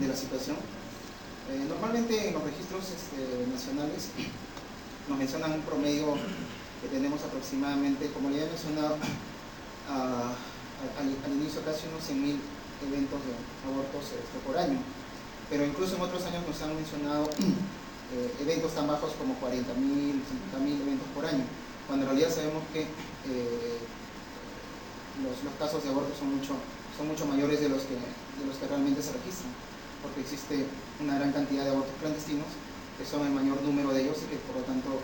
de la situación. Normalmente en los registros nacionales nos mencionan un promedio que tenemos aproximadamente, como le había mencionado al inicio, casi unos 100.000 eventos de abortos por año, pero incluso en otros años nos han mencionado eventos tan bajos como 40.000, 50.000 eventos por año, cuando en realidad sabemos que los casos de aborto son mucho mayores de los que realmente se registran, porque existe una gran cantidad de abortos clandestinos, que son el mayor número de ellos y que por lo tanto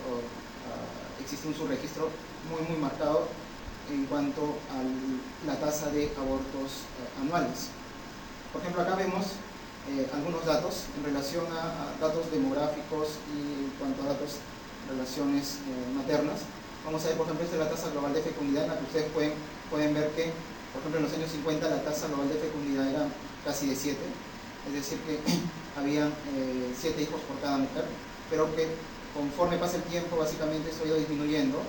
existe un subregistro muy marcado en cuanto a la tasa de abortos anuales. Por ejemplo, acá vemos algunos datos en relación a datos demográficos y en cuanto a datos relaciones maternas. Vamos a ver, por ejemplo, esta es la tasa global de fecundidad, en la que ustedes pueden ver que, por ejemplo, en los años 50 la tasa global de fecundidad era casi de 7, es decir que habían 7 hijos por cada mujer, pero que conforme pasa el tiempo básicamente esto ha ido disminuyendo,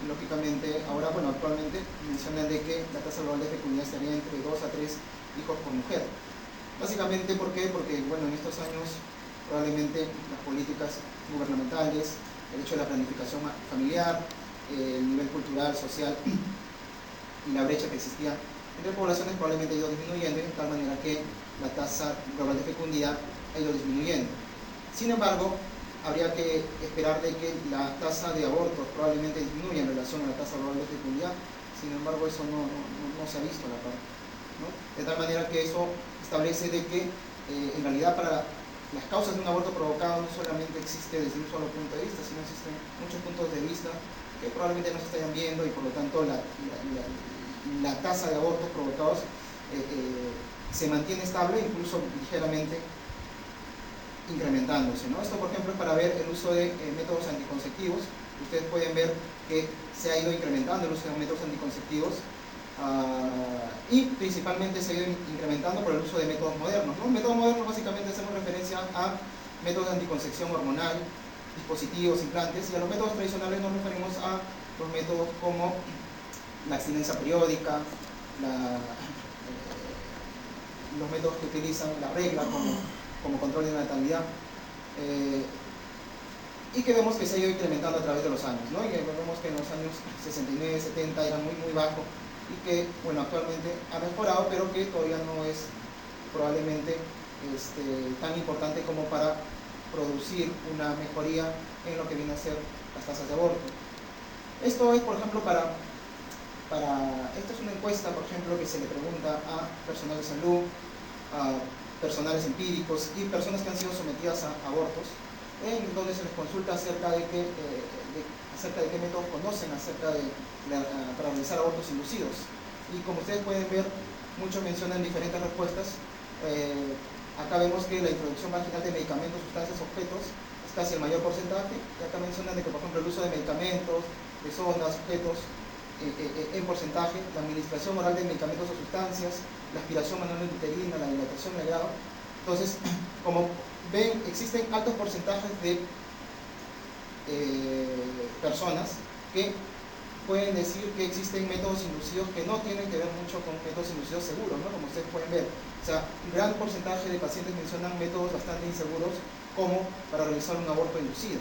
y lógicamente ahora, bueno, actualmente mencionan de que la tasa global de fecundidad estaría entre 2 a 3 hijos por mujer. Básicamente, ¿por qué? Porque, bueno, en estos años probablemente las políticas gubernamentales, el hecho de la planificación familiar, el nivel cultural, social y la brecha que existía entre poblaciones probablemente ha ido disminuyendo, de tal manera que la tasa global de fecundidad ha ido disminuyendo. Sin embargo, habría que esperar de que la tasa de abortos probablemente disminuya en relación a la tasa global de fecundidad. Sin embargo, eso no se ha visto a la par, ¿no? De tal manera que eso establece de que en realidad para las causas de un aborto provocado no solamente existe desde un solo punto de vista, sino existen muchos puntos de vista que probablemente no se estén viendo, y por lo tanto la tasa de abortos provocados se mantiene estable, incluso ligeramente incrementándose, ¿no? Esto, por ejemplo, es para ver el uso de métodos anticonceptivos. Ustedes pueden ver que se ha ido incrementando el uso de métodos anticonceptivos y principalmente se ha ido incrementando por el uso de métodos modernos, ¿no? Métodos modernos básicamente hacemos referencia a métodos de anticoncepción hormonal, dispositivos, implantes, y a los métodos tradicionales nos referimos a los métodos como la abstinencia periódica, los métodos que utilizan la regla como control de natalidad, y que vemos que se ha ido incrementando a través de los años, ¿no? Y que vemos que en los años 69, 70 era muy bajo, y que, bueno, actualmente ha mejorado, pero que todavía no es probablemente tan importante como para producir una mejoría en lo que viene a ser las tasas de aborto. Esto es, por ejemplo, esto es una encuesta, por ejemplo, que se le pregunta a personal de salud, a personales empíricos y personas que han sido sometidas a abortos, en donde se les consulta acerca de qué métodos conocen para realizar abortos inducidos. Y como ustedes pueden ver, muchos mencionan diferentes respuestas. Acá vemos que la introducción vaginal de medicamentos, sustancias, objetos es casi el mayor porcentaje, y acá mencionan de que, por ejemplo, el uso de medicamentos, de sondas, objetos, en porcentaje, la administración oral de medicamentos o sustancias, la aspiración manual uterina, la dilatación del grado. Entonces, como ven, existen altos porcentajes de personas que pueden decir que existen métodos inducidos que no tienen que ver mucho con métodos inducidos seguros, ¿no? Como ustedes pueden ver. O sea, un gran porcentaje de pacientes mencionan métodos bastante inseguros como para realizar un aborto inducido.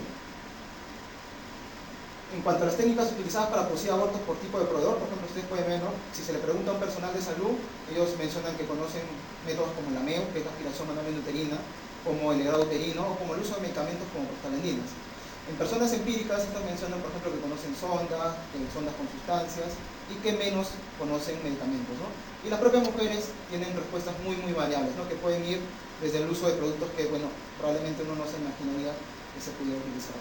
En cuanto a las técnicas utilizadas para producir abortos por tipo de proveedor, por ejemplo, ustedes pueden ver, ¿no? Si se le pregunta a un personal de salud, ellos mencionan que conocen métodos como la MEU, que es la aspiración manual uterina, como el legrado uterino, o como el uso de medicamentos como prostaglandinas. En personas empíricas, estas mencionan, por ejemplo, que conocen sondas con sustancias, y que menos conocen medicamentos, ¿no? Y las propias mujeres tienen respuestas muy variables, ¿no? Que pueden ir desde el uso de productos que, bueno, probablemente uno no se imaginaría que se pudiera utilizar.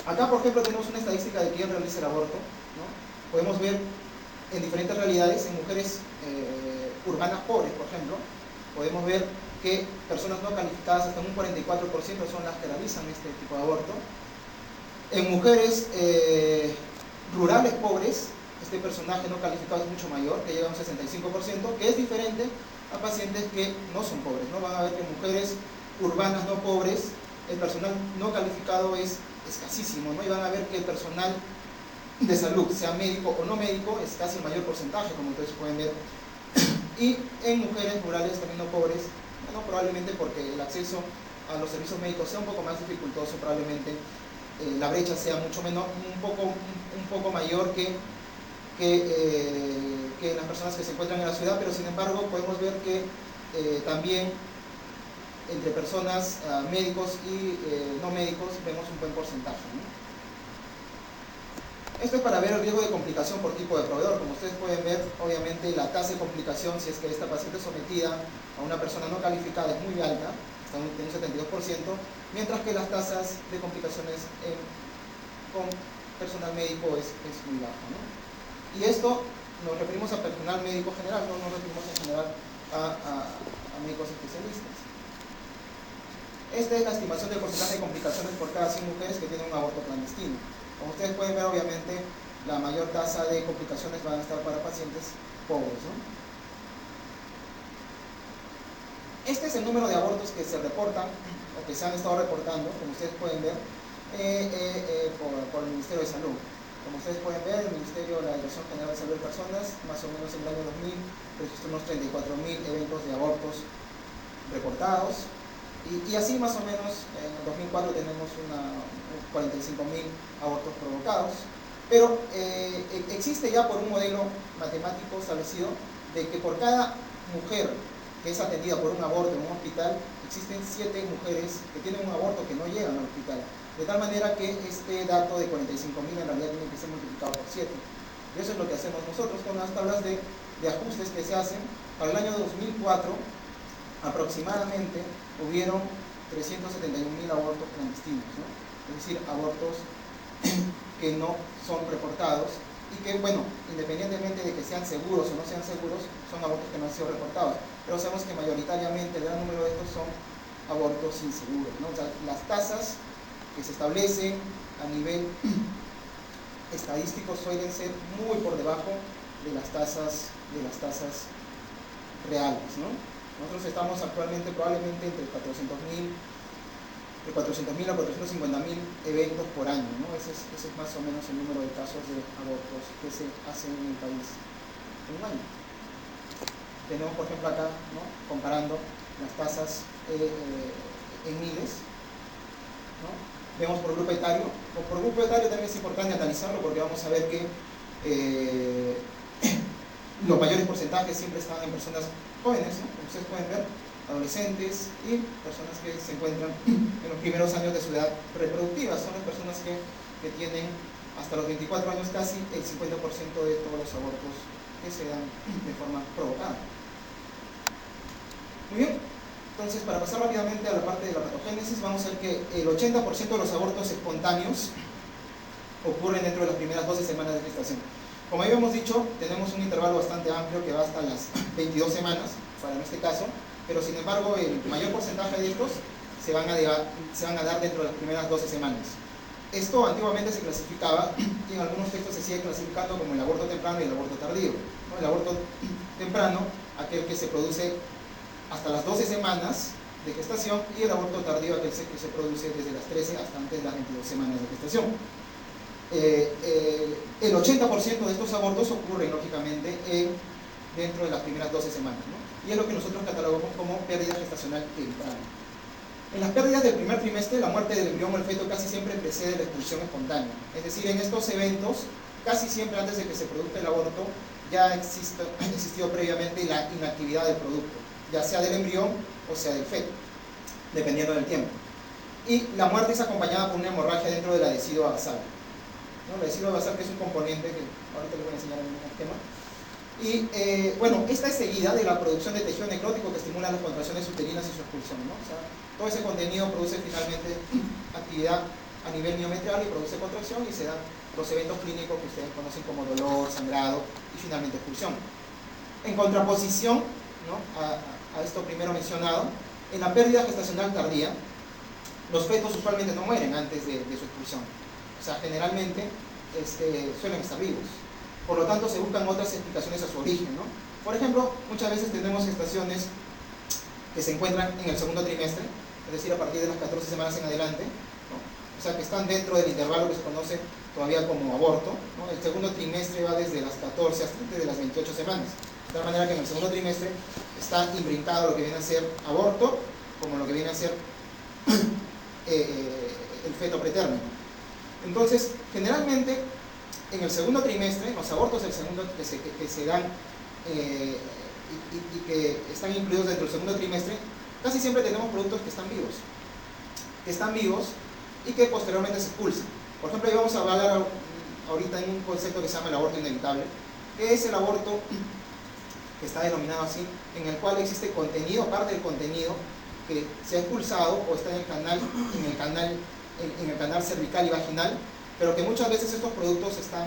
Acá, por ejemplo, tenemos una estadística de quién realiza el aborto, ¿no? Podemos ver en diferentes realidades, en mujeres urbanas pobres, por ejemplo, podemos ver que personas no calificadas, hasta un 44% son las que realizan este tipo de aborto. En mujeres rurales pobres, este personaje no calificado es mucho mayor, que llega a un 65%, que es diferente a pacientes que no son pobres, ¿no? Van a ver que en mujeres urbanas no pobres, el personal no calificado es escasísimo, ¿no? Y van a ver que el personal de salud, sea médico o no médico, es casi el mayor porcentaje, como ustedes pueden ver. y en mujeres rurales también no pobres, bueno, probablemente porque el acceso a los servicios médicos sea un poco más dificultoso, probablemente la brecha sea mucho menor, un poco mayor que las personas que se encuentran en la ciudad, pero sin embargo podemos ver que también entre personas médicos y no médicos vemos un buen porcentaje, ¿no? Esto es para ver el riesgo de complicación por tipo de proveedor. Como ustedes pueden ver, obviamente la tasa de complicación, si es que esta paciente es sometida a una persona no calificada, es muy alta, está en un 72%, mientras que las tasas de complicaciones con personal médico es muy baja, ¿no? Y esto nos referimos a personal médico general, no nos referimos en general a médicos especialistas. Esta es la estimación del porcentaje de complicaciones por cada 100 mujeres que tienen un aborto clandestino. Como ustedes pueden ver, obviamente, la mayor tasa de complicaciones van a estar para pacientes pobres, ¿no? Este es el número de abortos que se reportan, o que se han estado reportando, como ustedes pueden ver, por el Ministerio de Salud. Como ustedes pueden ver, el Ministerio de la Dirección General de Salud de Personas, más o menos en el año 2000, registró unos 34.000 eventos de abortos reportados. Y así más o menos en el 2004 tenemos 45.000 abortos provocados, pero existe ya por un modelo matemático establecido de que por cada mujer que es atendida por un aborto en un hospital, existen 7 mujeres que tienen un aborto que no llegan al hospital, de tal manera que este dato de 45.000 en realidad tiene que ser multiplicado por 7. Y eso es lo que hacemos nosotros con las tablas de ajustes que se hacen. Para el año 2004 aproximadamente hubieron 371.000 abortos clandestinos, ¿no? Es decir, abortos que no son reportados y que, bueno, independientemente de que sean seguros o no sean seguros, son abortos que no han sido reportados. Pero sabemos que mayoritariamente el gran número de estos son abortos inseguros, ¿no? O sea, las tasas que se establecen a nivel estadístico suelen ser muy por debajo de las tasas reales, ¿no? Nosotros estamos actualmente probablemente entre 400.000 a 450.000 eventos por año, ¿no? Ese es más o menos el número de casos de abortos que se hacen en el país en un año. Tenemos, por ejemplo, acá, ¿no?, comparando las tasas en miles, ¿no? Vemos por grupo etario. Por grupo etario también es importante analizarlo porque vamos a ver que los mayores porcentajes siempre están en personas jóvenes, ¿no? Como ustedes pueden ver, adolescentes y personas que se encuentran en los primeros años de su edad reproductiva. Son las personas que tienen hasta los 24 años casi el 50% de todos los abortos que se dan de forma provocada. Muy bien, entonces para pasar rápidamente a la parte de la patogénesis, vamos a ver que el 80% de los abortos espontáneos ocurren dentro de las primeras 12 semanas de gestación. Como habíamos dicho, tenemos un intervalo bastante amplio que va hasta las 22 semanas, para en este caso, pero sin embargo el mayor porcentaje de estos se van a dar dentro de las primeras 12 semanas. Esto antiguamente se clasificaba, y en algunos textos se sigue clasificando como el aborto temprano y el aborto tardío, ¿no? El aborto temprano, aquel que se produce hasta las 12 semanas de gestación, y el aborto tardío, aquel que se produce desde las 13 hasta antes de las 22 semanas de gestación. El 80% de estos abortos ocurren, lógicamente, dentro de las primeras 12 semanas, ¿no? Y es lo que nosotros catalogamos como pérdida gestacional temprana. En las pérdidas del primer trimestre, la muerte del embrión o el feto casi siempre precede la expulsión espontánea. Es decir, en estos eventos, casi siempre antes de que se produzca el aborto, ya ha existido previamente la inactividad del producto, ya sea del embrión o sea del feto, dependiendo del tiempo. Y la muerte es acompañada por una hemorragia dentro del adhesivo basal, ¿no? El adhesivo basal, que es un componente que ahorita les voy a enseñar en un esquema. Y bueno, esta es seguida de la producción de tejido necrótico que estimula las contracciones uterinas y su expulsión, ¿no? O sea, todo ese contenido produce finalmente actividad a nivel miometrial y produce contracción, y se dan los eventos clínicos que ustedes conocen como dolor, sangrado y finalmente expulsión. En contraposición, ¿no?, a esto primero mencionado, en la pérdida gestacional tardía, los fetos usualmente no mueren antes de su expulsión. O sea, generalmente suelen estar vivos. Por lo tanto, se buscan otras explicaciones a su origen, ¿no? Por ejemplo, muchas veces tenemos gestaciones que se encuentran en el segundo trimestre, es decir, a partir de las 14 semanas en adelante, ¿no? O sea, que están dentro del intervalo que se conoce todavía como aborto, ¿no? El segundo trimestre va desde las 14 hasta las 28 semanas. De tal manera que en el segundo trimestre está imbricado lo que viene a ser aborto, como lo que viene a ser el feto pretérmino. Entonces, generalmente, en el segundo trimestre, los abortos del segundo que se dan y que están incluidos dentro del segundo trimestre, casi siempre tenemos productos que están vivos y que posteriormente se expulsan. Por ejemplo, ahí vamos a hablar ahorita en un concepto que se llama el aborto inevitable, que es el aborto que está denominado así, en el cual existe contenido, parte del contenido que se ha expulsado o está en el canal cervical y vaginal, pero que muchas veces estos productos están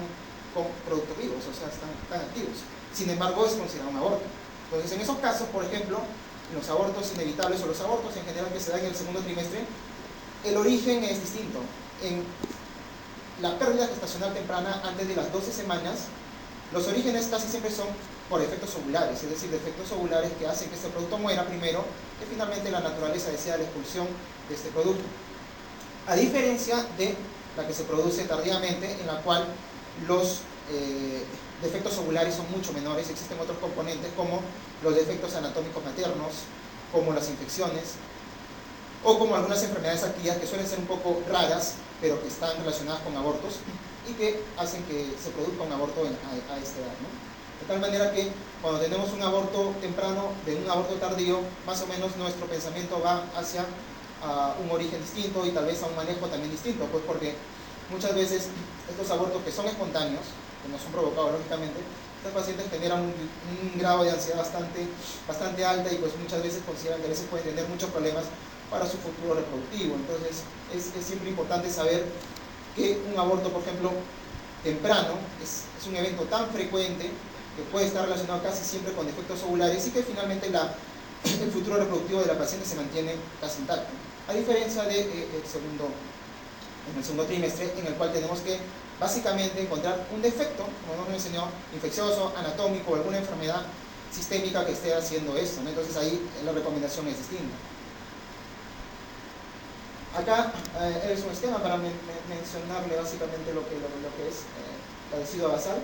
con productos vivos, o sea, están activos. Sin embargo, es considerado un aborto. Entonces, en esos casos, por ejemplo, los abortos inevitables o los abortos en general que se dan en el segundo trimestre, el origen es distinto. En la pérdida gestacional temprana antes de las 12 semanas, los orígenes casi siempre son por efectos ovulares, es decir, defectos ovulares que hacen que este producto muera primero, que finalmente la naturaleza desea la expulsión de este producto. A diferencia de la que se produce tardíamente, en la cual los defectos ovulares son mucho menores, existen otros componentes como los defectos anatómicos maternos, como las infecciones, o como algunas enfermedades adquiridas que suelen ser un poco raras, pero que están relacionadas con abortos y que hacen que se produzca un aborto a esta edad, ¿no? De tal manera que cuando tenemos un aborto temprano de un aborto tardío, más o menos nuestro pensamiento va hacia un origen distinto y tal vez a un manejo también distinto, pues porque muchas veces estos abortos que son espontáneos, que no son provocados lógicamente, estos pacientes generan un grado de ansiedad bastante alta y pues muchas veces consideran que a veces pueden tener muchos problemas para su futuro reproductivo. Entonces es siempre importante saber que un aborto, por ejemplo, temprano es un evento tan frecuente que puede estar relacionado casi siempre con defectos ovulares y que finalmente el futuro reproductivo de la paciente se mantiene casi intacto. A diferencia del segundo trimestre, en el cual tenemos que básicamente encontrar un defecto, como nos enseñó, infeccioso, anatómico o alguna enfermedad sistémica que esté haciendo esto, ¿no? Entonces ahí la recomendación es distinta. Acá es un esquema para mencionarle básicamente lo que es la decidua basal.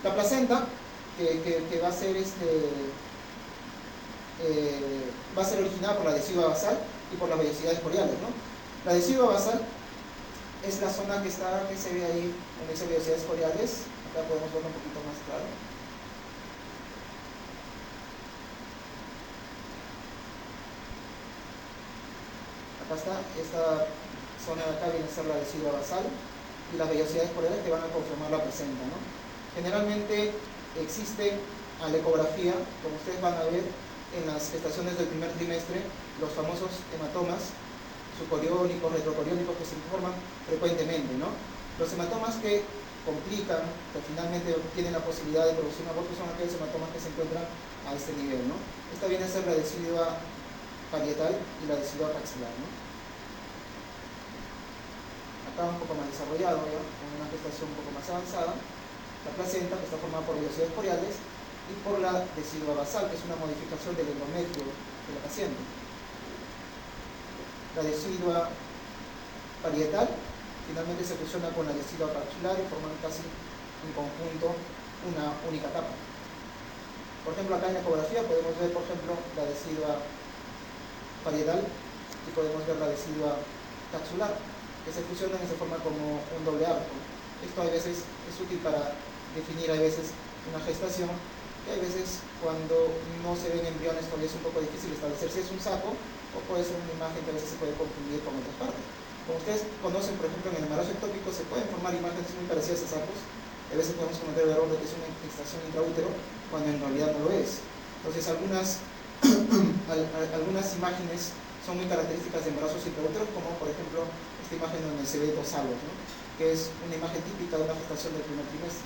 La placenta, que va a ser va a ser originada por la decidua basal y por las vellosidades coriales, ¿no? La decidua basal es la zona que se ve ahí, donde dice vellosidades coriales. Acá podemos verlo un poquito más claro. Acá está, esta zona de acá viene a ser la decidua basal y las vellosidades coriales que van a conformar la placenta, ¿no? Generalmente existe a la ecografía, como ustedes van a ver en las gestaciones del primer trimestre, los famosos hematomas subcoriónicos, retrocoriónicos que se forman frecuentemente, ¿no? Los hematomas que complican, que finalmente tienen la posibilidad de producir un aborto, son aquellos hematomas que se encuentran a este nivel, ¿no? Esta viene a ser la decidua parietal y la decidua axilar, ¿no? Acá un poco más desarrollado, ¿ya? Con una gestación un poco más avanzada, la placenta, que está formada por vellosidades coriales, y por la decidua basal, que es una modificación del endometrio de la paciente. La decidua parietal finalmente se fusiona con la decidua capsular y forman casi en conjunto una única capa. Por ejemplo, acá en la ecografía podemos ver, por ejemplo, la decidua parietal y podemos ver la decidua capsular, que se fusionan y se forman como un doble arco. Esto a veces es útil para definir a veces una gestación, que a veces cuando no se ven embriones todavía es un poco difícil establecer si es un saco o puede ser una imagen que a veces se puede confundir con otras partes. Como ustedes conocen, por ejemplo, en el embarazo ectópico se pueden formar imágenes muy parecidas a sacos, a veces podemos cometer el error de que es una gestación intraútero cuando en realidad no lo es. Entonces algunas imágenes son muy características de embarazos intraúteros, como por ejemplo esta imagen donde se ve dos halos, ¿no? Que es una imagen típica de una gestación del primer trimestre,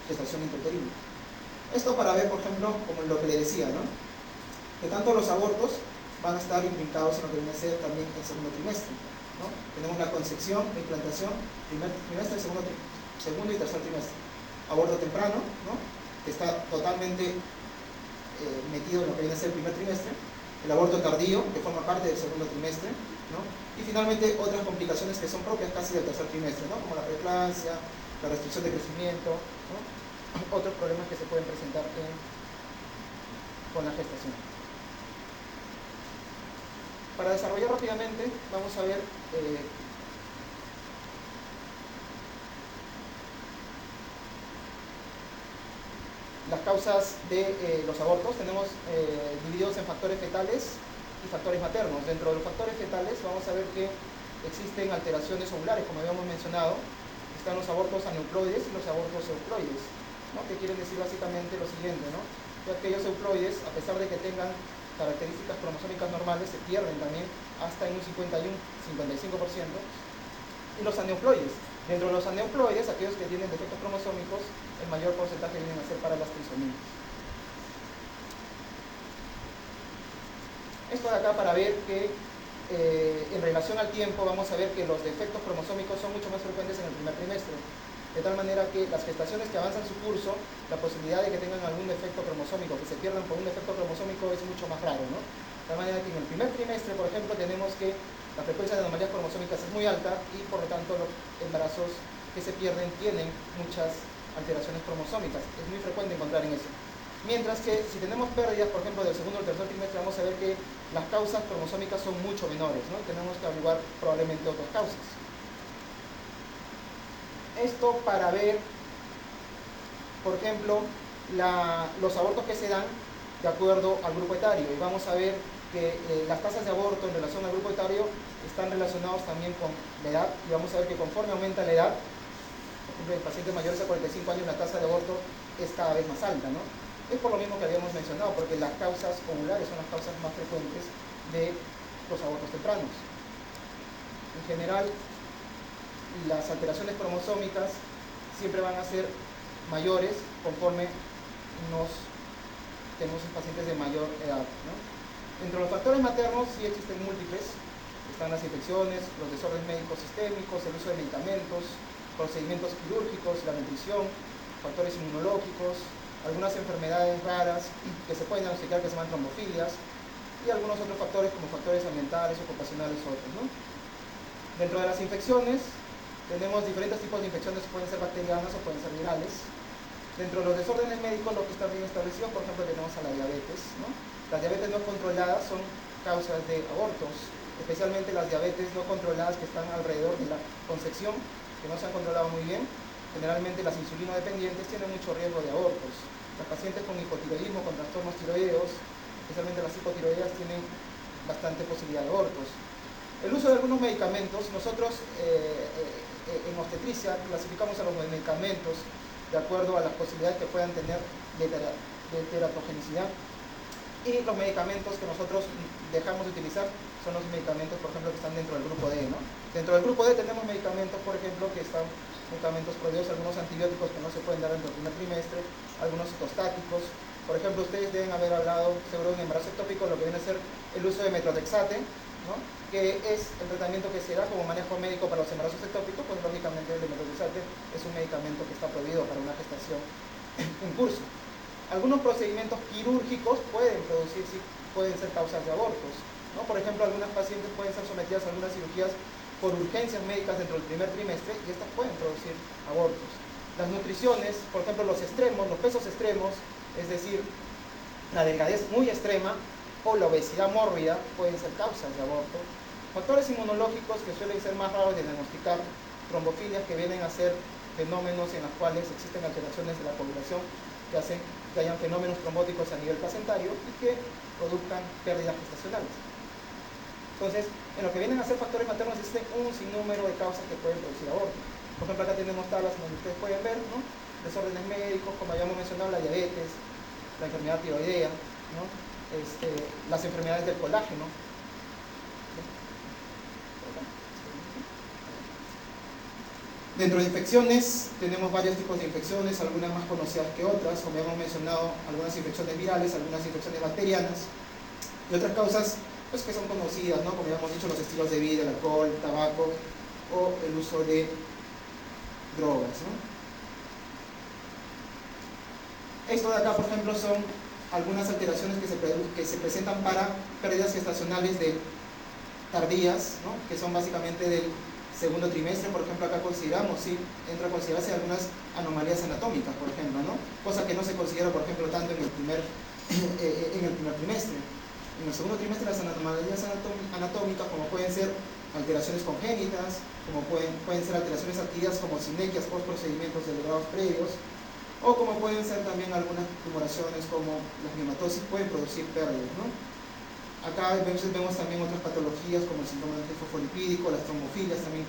gestación intrauterina. Esto para ver, por ejemplo, como lo que le decía, ¿no? Que tanto los abortos van a estar implicados en lo que viene a ser también el segundo trimestre, ¿no? Tenemos la concepción, la implantación, primer trimestre, segundo y tercer trimestre. Aborto temprano, ¿no? Que está totalmente metido en lo que viene a ser el primer trimestre. El aborto tardío, que forma parte del segundo trimestre, ¿no? Y finalmente otras complicaciones que son propias casi del tercer trimestre, ¿no? Como la preeclampsia, la restricción de crecimiento, ¿no? Otros problemas que se pueden presentar en con la gestación. Para desarrollar rápidamente, vamos a ver las causas de los abortos. Tenemos divididos en factores fetales y factores maternos. Dentro de los factores fetales vamos a ver que existen alteraciones ovulares, como habíamos mencionado. Están los abortos aneuploides y los abortos euploides, ¿no? Que quieren decir básicamente lo siguiente, ¿no? Que aquellos euploides, a pesar de que tengan características cromosómicas normales, se pierden también hasta en un 51-55%. Y los aneuploides. Dentro de los aneuploides, aquellos que tienen defectos cromosómicos, el mayor porcentaje vienen a ser para las trisomías. Esto de acá para ver que en relación al tiempo vamos a ver que los defectos cromosómicos son mucho más frecuentes en el primer trimestre. De tal manera que las gestaciones que avanzan su curso, la posibilidad de que tengan algún defecto cromosómico, que se pierdan por un defecto cromosómico es mucho más raro, ¿no? De tal manera que en el primer trimestre, por ejemplo, tenemos que la frecuencia de anomalías cromosómicas es muy alta y por lo tanto los embarazos que se pierden tienen muchas alteraciones cromosómicas. Es muy frecuente encontrar en eso. Mientras que si tenemos pérdidas, por ejemplo, del segundo o tercer trimestre, vamos a ver que las causas cromosómicas son mucho menores, ¿no? Tenemos que averiguar probablemente otras causas. Esto para ver, por ejemplo, los abortos que se dan de acuerdo al grupo etario. Y vamos a ver que las tasas de aborto en relación al grupo etario están relacionados también con la edad. Y vamos a ver que conforme aumenta la edad, por ejemplo, en pacientes mayores a 45 años, la tasa de aborto es cada vez más alta, ¿no? Es por lo mismo que habíamos mencionado, porque las causas ovulares son las causas más frecuentes de los abortos tempranos. En general, las alteraciones cromosómicas siempre van a ser mayores conforme tenemos pacientes de mayor edad, ¿no? Entre los factores maternos sí existen múltiples. Están las infecciones, los desórdenes médicos sistémicos, el uso de medicamentos, procedimientos quirúrgicos, la nutrición, factores inmunológicos, algunas enfermedades raras que se pueden diagnosticar que se llaman trombofilias, y algunos otros factores como factores ambientales, ocupacionales u otros, ¿no? Dentro de las infecciones tenemos diferentes tipos de infecciones que pueden ser bacterianas o pueden ser virales. Dentro de los desórdenes médicos, lo que está bien establecido, por ejemplo, tenemos a la diabetes, ¿no? Las diabetes no controladas son causas de abortos, especialmente las diabetes no controladas que están alrededor de la concepción, que no se han controlado muy bien. Generalmente las insulinodependientes tienen mucho riesgo de abortos. Las pacientes con hipotiroidismo, con trastornos tiroideos, especialmente las hipotiroideas, tienen bastante posibilidad de abortos. El uso de algunos medicamentos, nosotros en obstetricia clasificamos a los medicamentos de acuerdo a las posibilidades que puedan tener de teratogenicidad, y los medicamentos que nosotros dejamos de utilizar son los medicamentos, por ejemplo, que están dentro del grupo D, ¿no? Dentro del grupo D tenemos medicamentos, por ejemplo, que están medicamentos prohibidos, algunos antibióticos que no se pueden dar dentro del primer trimestre, algunos citostáticos. Por ejemplo, ustedes deben haber hablado seguro de un embarazo ectópico, lo que viene a ser el uso de metronidazole, ¿no? Que es el tratamiento que se da como manejo médico para los embarazos ectópicos. Pues lógicamente el de metronidazole es un medicamento que está prohibido para una gestación en curso. Algunos procedimientos quirúrgicos pueden ser causas de abortos, ¿no? Por ejemplo, algunas pacientes pueden ser sometidas a algunas cirugías por urgencias médicas dentro del primer trimestre y estas pueden producir abortos. Las nutriciones, por ejemplo, los pesos extremos, es decir, la delgadez muy extrema o la obesidad mórbida pueden ser causas de aborto. Factores inmunológicos que suelen ser más raros de diagnosticar, trombofilias, que vienen a ser fenómenos en los cuales existen alteraciones de la coagulación que hacen que hayan fenómenos trombóticos a nivel placentario y que produzcan pérdidas gestacionales. Entonces, en lo que vienen a ser factores maternos existen un sinnúmero de causas que pueden producir aborto. Por ejemplo, acá tenemos tablas donde ustedes pueden ver, ¿no? Desórdenes médicos, como habíamos mencionado, la diabetes, la enfermedad tiroidea, ¿no? Las enfermedades del colágeno. Dentro de infecciones tenemos varios tipos de infecciones, algunas más conocidas que otras, como hemos mencionado, algunas infecciones virales, algunas infecciones bacterianas, y otras causas pues, que son conocidas, ¿no? Como ya hemos dicho, los estilos de vida, el alcohol, el tabaco o el uso de drogas, ¿no? Esto de acá, por ejemplo, son algunas alteraciones que se presentan para pérdidas gestacionales tardías, ¿no? Que son básicamente del segundo trimestre. Por ejemplo, acá consideramos, sí, entra a considerarse algunas anomalías anatómicas, por ejemplo, ¿no? Cosa que no se considera, por ejemplo, tanto en el primer en el primer trimestre. En el segundo trimestre las anomalías anatómicas, como pueden ser alteraciones congénitas, como pueden ser alteraciones adquiridas como sinequias post procedimientos deliberados previos, o como pueden ser también algunas tumoraciones como las miomatosis, pueden producir pérdidas, ¿no? Acá a veces vemos también otras patologías como el síndrome fosfolipídico, las trombofilias también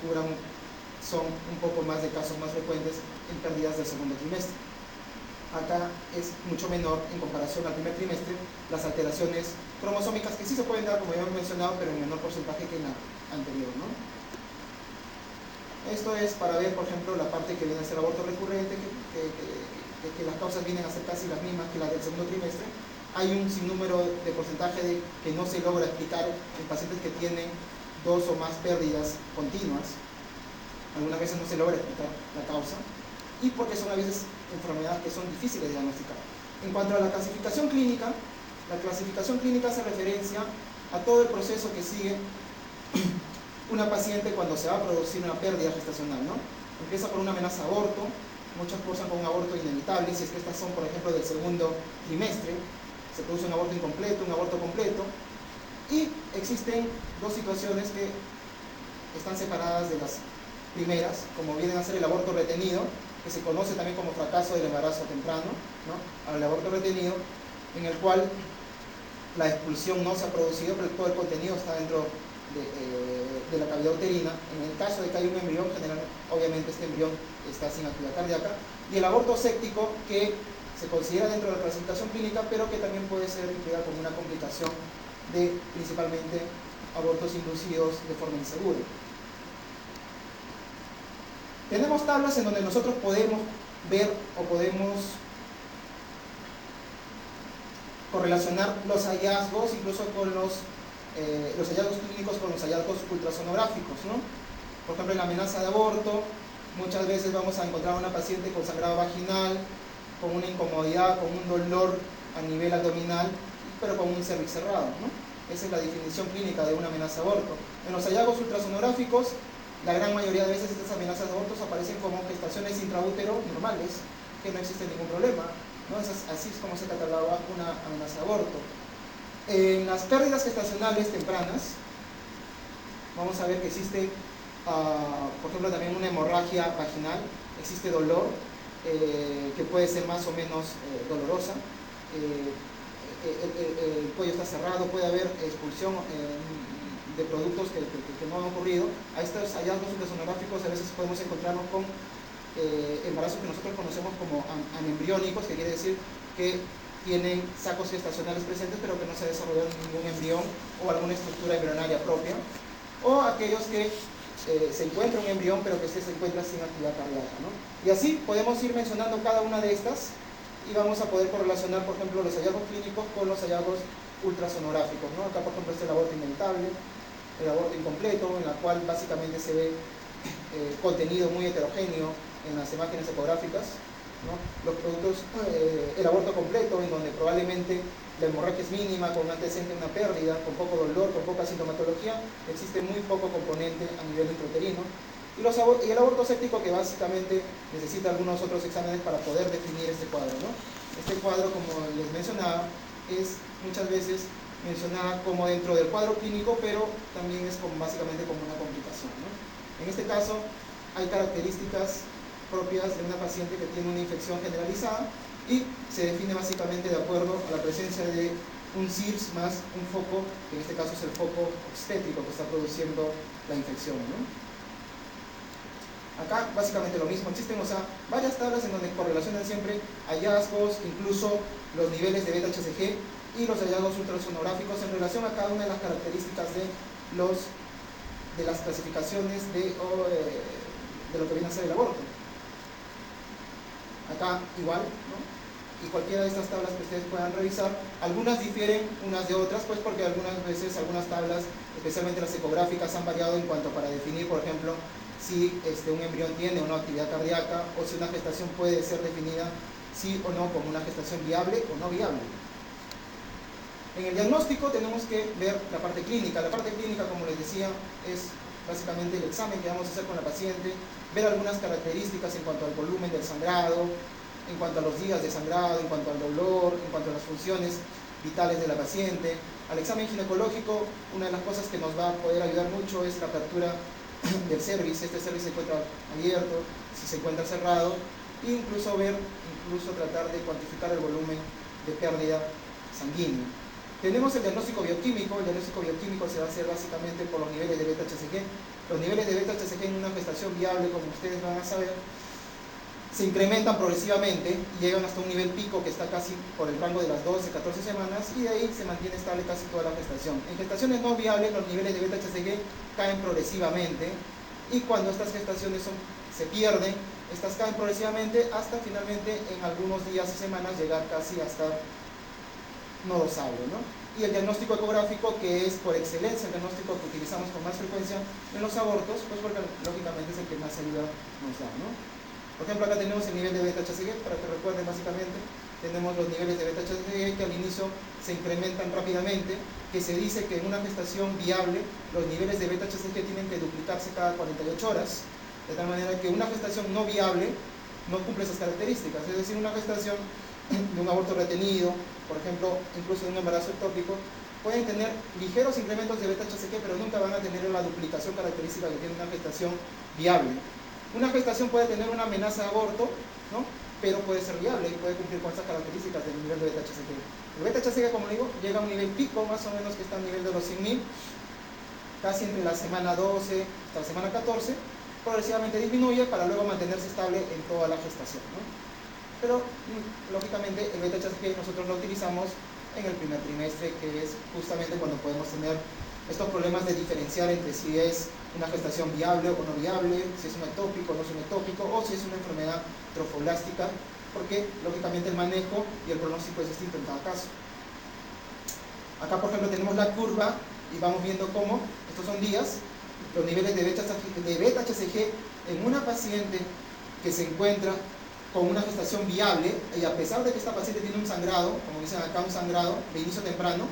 son un poco más de casos más frecuentes en pérdidas del segundo trimestre. Acá es mucho menor en comparación al primer trimestre las alteraciones cromosómicas, que sí se pueden dar, como ya hemos mencionado, pero en menor porcentaje que en la anterior, ¿no? Esto es para ver, por ejemplo, la parte que viene a ser aborto recurrente, que las causas vienen a ser casi las mismas que las del segundo trimestre. Hay un sinnúmero de porcentaje que no se logra explicar en pacientes que tienen 2 o más pérdidas continuas. Algunas veces no se logra explicar la causa, y porque son a veces enfermedades que son difíciles de diagnosticar. En cuanto a la clasificación clínica hace referencia a todo el proceso que sigue una paciente cuando se va a producir una pérdida gestacional, ¿no? Empieza por una amenaza de aborto, muchas cursan con un aborto inevitable, si es que estas son, por ejemplo, del segundo trimestre, se produce un aborto incompleto, un aborto completo, y existen dos situaciones que están separadas de las primeras, como vienen a ser el aborto retenido, que se conoce también como fracaso del embarazo temprano, ¿no? El aborto retenido, en el cual la expulsión no se ha producido, pero todo el contenido está dentro de la cavidad uterina. En el caso de que haya un embrión, generalmente, obviamente este embrión está sin actividad cardíaca, y el aborto séptico, que se considera dentro de la clasificación clínica, pero que también puede ser incluida como una complicación de principalmente abortos inducidos de forma insegura. Tenemos tablas en donde nosotros podemos ver o podemos correlacionar los hallazgos, incluso con los hallazgos clínicos con los hallazgos ultrasonográficos, ¿no? Por ejemplo, en la amenaza de aborto, muchas veces vamos a encontrar a una paciente con sangrado vaginal, con una incomodidad, con un dolor a nivel abdominal, pero con un cervix cerrado, ¿no? Esa es la definición clínica de una amenaza de aborto. En los hallazgos ultrasonográficos, la gran mayoría de veces estas amenazas de abortos aparecen como gestaciones intraútero normales, que no existe ningún problema, ¿no? Así es como se catalogaba una amenaza de aborto. En las pérdidas gestacionales tempranas, vamos a ver que existe, por ejemplo, también una hemorragia vaginal, existe dolor, que puede ser más o menos dolorosa, el cuello está cerrado, puede haber expulsión de productos que no han ocurrido. A estos hallazgos ultrasonográficos a veces podemos encontrarnos con embarazos que nosotros conocemos como anembriónicos, que quiere decir que tienen sacos gestacionales presentes pero que no se ha desarrollado ningún embrión o alguna estructura embrionaria propia, o aquellos que se encuentra un embrión pero que se encuentra sin actividad cardíaca, ¿no? Y así podemos ir mencionando cada una de estas y vamos a poder correlacionar, por ejemplo, los hallazgos clínicos con los hallazgos ultrasonográficos, ¿no? Acá, por ejemplo, es el aborto inevitable, el aborto incompleto, en la cual básicamente se ve contenido muy heterogéneo en las imágenes ecográficas, ¿no? Los productos, el aborto completo, en donde probablemente la hemorragia es mínima, con un antecedente de una pérdida, con poco dolor, con poca sintomatología, existe muy poco componente a nivel intrauterino. Y el aborto séptico, que básicamente necesita algunos otros exámenes para poder definir este cuadro, ¿no? Este cuadro, como les mencionaba, es muchas veces mencionada como dentro del cuadro clínico, pero también es básicamente como una complicación, ¿no? En este caso, hay características propias de una paciente que tiene una infección generalizada y se define básicamente de acuerdo a la presencia de un CIRS más un foco, que en este caso es el foco obstétrico que está produciendo la infección, ¿no? Acá básicamente lo mismo, existen varias tablas en donde correlacionan siempre hallazgos, incluso los niveles de beta-HCG y los hallazgos ultrasonográficos en relación a cada una de las características de las clasificaciones de lo que viene a ser el aborto. Acá igual, ¿no? Y cualquiera de estas tablas que ustedes puedan revisar, algunas difieren unas de otras, pues porque algunas veces algunas tablas, especialmente las ecográficas, han variado en cuanto para definir, por ejemplo, si un embrión tiene o no actividad cardíaca, o si una gestación puede ser definida sí o no como una gestación viable o no viable. En el diagnóstico tenemos que ver la parte clínica. La parte clínica, como les decía, es básicamente el examen que vamos a hacer con la paciente, ver algunas características en cuanto al volumen del sangrado, en cuanto a los días de sangrado, en cuanto al dolor, en cuanto a las funciones vitales de la paciente. Al examen ginecológico, una de las cosas que nos va a poder ayudar mucho es la apertura del cervix. Este cervix se encuentra abierto, si se encuentra cerrado, e incluso tratar de cuantificar el volumen de pérdida sanguínea. Tenemos el diagnóstico bioquímico. El diagnóstico bioquímico se va a hacer básicamente por los niveles de beta-HCG. Los niveles de beta-HCG en una gestación viable, como ustedes van a saber, se incrementan progresivamente y llegan hasta un nivel pico que está casi por el rango de las 12, 14 semanas, y de ahí se mantiene estable casi toda la gestación. En gestaciones no viables, los niveles de beta-HCG caen progresivamente, y cuando estas gestaciones se pierden, estas caen progresivamente hasta finalmente en algunos días y semanas llegar casi a estar nodosable, ¿no? Y el diagnóstico ecográfico, que es por excelencia el diagnóstico que utilizamos con más frecuencia en los abortos, pues porque lógicamente es el que más ayuda nos da, ¿no? Por ejemplo, acá tenemos el nivel de beta-HCG, para que recuerden básicamente, tenemos los niveles de beta-HCG que al inicio se incrementan rápidamente, que se dice que en una gestación viable los niveles de beta-HCG tienen que duplicarse cada 48 horas, de tal manera que una gestación no viable no cumple esas características. Es decir, una gestación de un aborto retenido, por ejemplo, incluso de un embarazo ectópico, pueden tener ligeros incrementos de beta-HCG, pero nunca van a tener la duplicación característica que tiene una gestación viable. Una gestación puede tener una amenaza de aborto, ¿no? Pero puede ser viable y puede cumplir con estas características del nivel de beta-HCG. El beta-HCG, como digo, llega a un nivel pico, más o menos que está a nivel de los 100.000, casi entre la semana 12 hasta la semana 14, progresivamente disminuye para luego mantenerse estable en toda la gestación, ¿no? Pero, lógicamente, el beta-HCG nosotros lo utilizamos en el primer trimestre, que es justamente cuando podemos tener estos problemas de diferenciar entre si es una gestación viable o no viable, si es un ectópico o no es un ectópico, o si es una enfermedad trofoblástica, porque lógicamente el manejo y el pronóstico es distinto en cada caso. Acá, por ejemplo, tenemos la curva y vamos viendo cómo, estos son días, los niveles de beta-HCG en una paciente que se encuentra con una gestación viable, y a pesar de que esta paciente tiene un sangrado, como dicen acá, un sangrado de inicio temprano,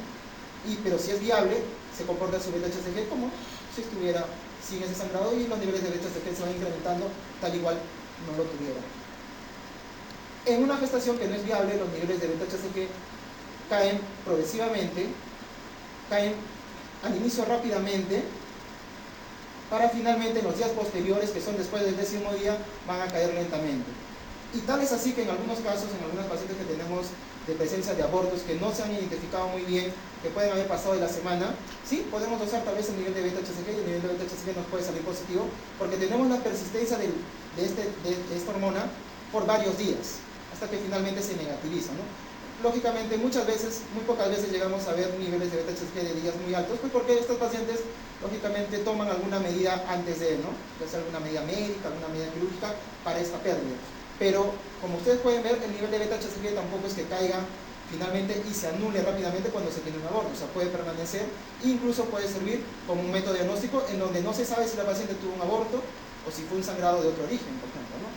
pero si es viable, se comporta su beta-HCG como si estuviera sin ese sangrado, y los niveles de beta-HCG se van incrementando tal igual no lo tuviera. En una gestación que no es viable, los niveles de beta-HCG caen progresivamente, caen al inicio rápidamente, para finalmente en los días posteriores, que son después del 10.º día, van a caer lentamente. Y tal es así que en algunos casos, en algunas pacientes que tenemos de presencia de abortos que no se han identificado muy bien, que pueden haber pasado de la semana, sí, podemos dosar tal vez el nivel de beta-HCG, y el nivel de beta-HCG nos puede salir positivo, porque tenemos la persistencia de esta hormona por varios días, hasta que finalmente se negativiza, ¿no? Lógicamente, muy pocas veces llegamos a ver niveles de beta-HCG de días muy altos, pues porque estos pacientes, lógicamente, toman alguna medida antes de, ¿no? Ya sea alguna medida médica, alguna medida quirúrgica para esta pérdida. Pero, como ustedes pueden ver, el nivel de beta-HCG tampoco es que caiga finalmente y se anule rápidamente cuando se tiene un aborto. O sea, puede permanecer, incluso puede servir como un método diagnóstico en donde no se sabe si la paciente tuvo un aborto o si fue un sangrado de otro origen, por ejemplo, ¿no?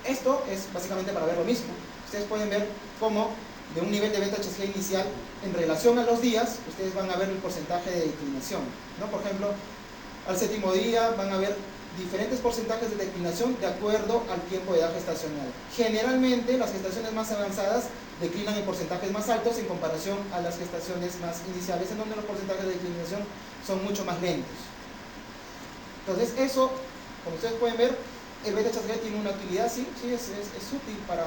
Esto es básicamente para ver lo mismo. Ustedes pueden ver cómo de un nivel de beta-HCG inicial, en relación a los días, ustedes van a ver el porcentaje de declinación, ¿no? Por ejemplo, al 7.º día van a ver diferentes porcentajes de declinación de acuerdo al tiempo de edad gestacional. Generalmente, las gestaciones más avanzadas declinan en porcentajes más altos en comparación a las gestaciones más iniciales, en donde los porcentajes de declinación son mucho más lentos. Entonces, eso, como ustedes pueden ver, el beta-HCG tiene una utilidad, sí, es útil para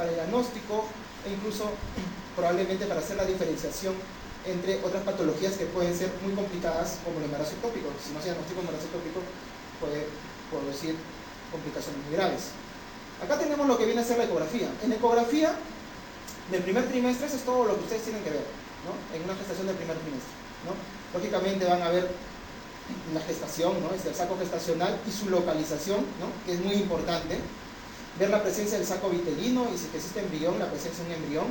el diagnóstico, e incluso probablemente para hacer la diferenciación entre otras patologías que pueden ser muy complicadas, como el embarazo ectópico. Si no se diagnostica un embarazo ectópico, puede producir complicaciones muy graves. Acá tenemos lo que viene a ser la ecografía. En ecografía del primer trimestre, eso es todo lo que ustedes tienen que ver, ¿no? En una gestación del primer trimestre, ¿no? Lógicamente van a ver la gestación, ¿no? Es el saco gestacional y su localización, ¿no? Que es muy importante. Ver la presencia del saco vitelino y si existe embrión, la presencia de un embrión.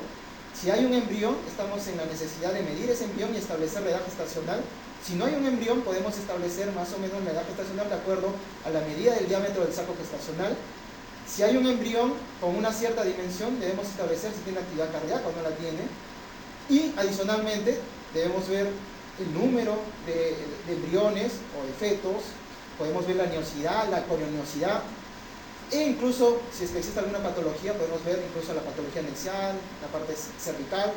Si hay un embrión, estamos en la necesidad de medir ese embrión y establecer la edad gestacional. Si no hay un embrión, podemos establecer más o menos la edad gestacional de acuerdo a la medida del diámetro del saco gestacional. Si hay un embrión con una cierta dimensión, debemos establecer si tiene actividad cardíaca o no la tiene. Y adicionalmente, debemos ver el número de embriones o de fetos, podemos ver la niosidad, la corioniosidad, E incluso, si es que existe alguna patología, podemos ver incluso la patología anexial, la parte cervical,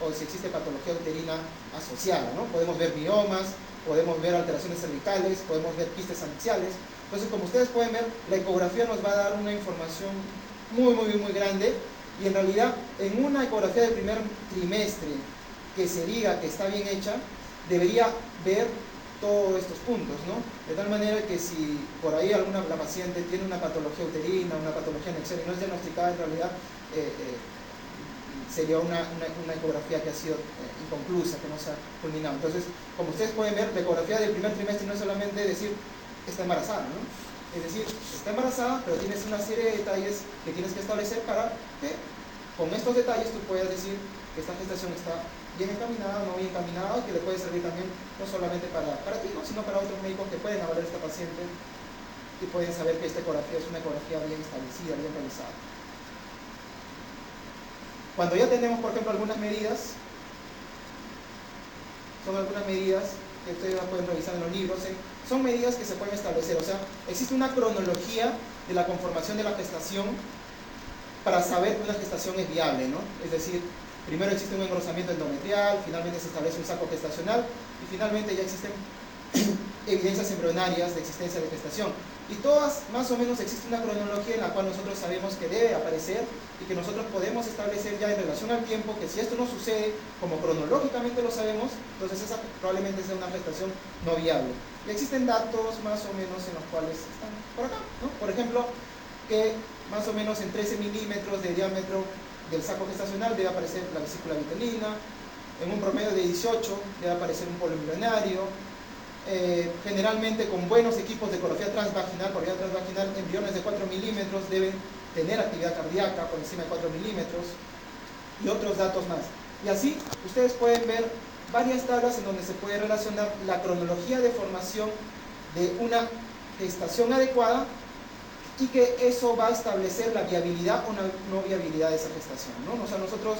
o si existe patología uterina asociada, ¿no? Podemos ver miomas, podemos ver alteraciones cervicales, podemos ver quistes anexiales. Entonces, como ustedes pueden ver, la ecografía nos va a dar una información muy grande, y en realidad, en una ecografía del primer trimestre que se diga que está bien hecha, debería ver todos estos puntos, ¿no? De tal manera que si por ahí la paciente tiene una patología uterina, una patología anexial y no es diagnosticada, en realidad sería una ecografía que ha sido inconclusa, que no se ha culminado. Entonces, como ustedes pueden ver, la ecografía del primer trimestre no es solamente decir está embarazada, ¿no? Es decir, está embarazada, pero tienes una serie de detalles que tienes que establecer para que con estos detalles tú puedas decir que esta gestación está bien encaminada o no bien encaminada, que le puede servir también no solamente para ti, ¿no? Sino para otros médicos que pueden evaluar a esta paciente y pueden saber que esta ecografía es una ecografía bien establecida, bien realizada. Cuando ya tenemos, por ejemplo, algunas medidas, son algunas medidas que ustedes pueden revisar en los libros, son medidas que se pueden establecer, o sea, existe una cronología de la conformación de la gestación para saber que una gestación es viable, ¿no? Es decir, primero existe un engrosamiento endometrial, finalmente se establece un saco gestacional y finalmente ya existen evidencias embrionarias de existencia de gestación. Y todas, más o menos, existe una cronología en la cual nosotros sabemos que debe aparecer y que nosotros podemos establecer ya en relación al tiempo que si esto no sucede, como cronológicamente lo sabemos, entonces esa probablemente sea una gestación no viable. Y existen datos más o menos en los cuales están por acá, ¿no? Por ejemplo, que más o menos en 13 milímetros de diámetro del saco gestacional debe aparecer la vesícula vitelina, en un promedio de 18 debe aparecer un polo embrionario, generalmente con buenos equipos de ecografía transvaginal, por vía transvaginal, embriones de 4 milímetros deben tener actividad cardíaca por encima de 4 milímetros y otros datos más. Y así ustedes pueden ver varias tablas en donde se puede relacionar la cronología de formación de una gestación adecuada y que eso va a establecer la viabilidad o no viabilidad de esa gestación, ¿no? O sea, nosotros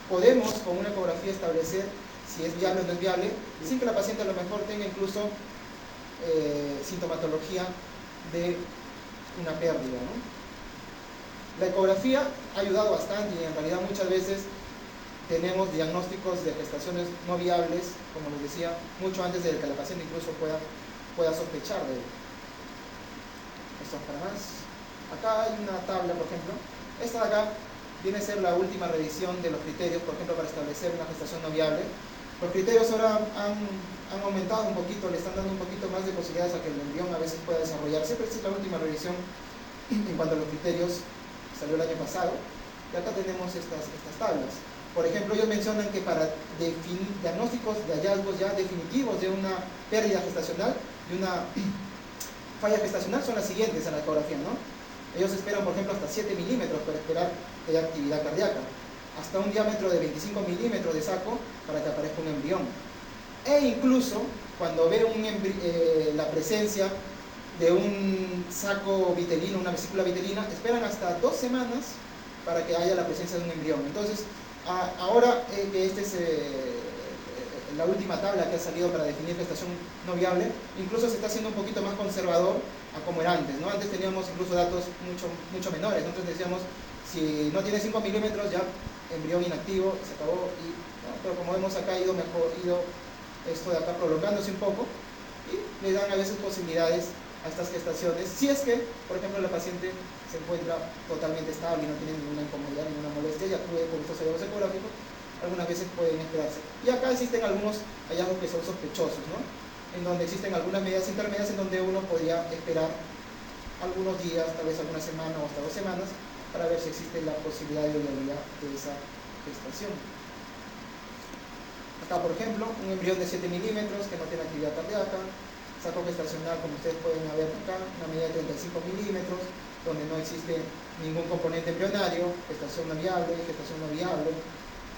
podemos con una ecografía establecer si es viable o no es viable, sin que la paciente a lo mejor tenga incluso sintomatología de una pérdida, ¿no? La ecografía ha ayudado bastante y en realidad muchas veces tenemos diagnósticos de gestaciones no viables, como les decía, mucho antes de que la paciente incluso pueda sospechar de ello. Esto es para más. Acá hay una tabla, por ejemplo. Esta de acá viene a ser la última revisión de los criterios, por ejemplo, para establecer una gestación no viable. Los criterios ahora han aumentado un poquito, le están dando un poquito más de posibilidades a que el embrión a veces pueda desarrollarse, pero esta es la última revisión en cuanto a los criterios, salió el año pasado, y acá tenemos estas tablas. Por ejemplo, ellos mencionan que para diagnósticos de hallazgos ya definitivos de una pérdida gestacional, de una falla gestacional, son las siguientes en la ecografía, ¿no? Ellos esperan, por ejemplo, hasta 7 milímetros para esperar que haya actividad cardíaca, hasta un diámetro de 25 milímetros de saco para que aparezca un embrión. E incluso, cuando ve la presencia de un saco vitelino, una vesícula vitelina, esperan hasta 2 semanas para que haya la presencia de un embrión. Entonces, ahora que esta es la última tabla que ha salido para definir gestación no viable, incluso se está haciendo un poquito más conservador a como era antes, ¿no? Antes teníamos incluso datos mucho menores. Nosotros decíamos, si no tiene 5 milímetros, ya embrión inactivo, se acabó. ¿No? Pero como vemos acá, ha ido esto de acá prolongándose un poco y le dan a veces posibilidades a estas gestaciones, si es que, por ejemplo, la paciente se encuentra totalmente estable y no tiene ninguna incomodidad, ninguna molestia, ya acude con estos hallazgos ecográficos, algunas veces pueden esperarse. Y acá existen algunos hallazgos que son sospechosos, ¿no? En donde existen algunas medidas intermedias en donde uno podría esperar algunos días, tal vez alguna semana o hasta 2 semanas, para ver si existe la posibilidad de viabilidad de esa gestación. Acá, por ejemplo, un embrión de 7 milímetros que no tiene actividad cardíaca, saco gestacional, como ustedes pueden ver acá, una medida de 35 milímetros, donde no existe ningún componente embrionario, gestación no viable, gestación no viable.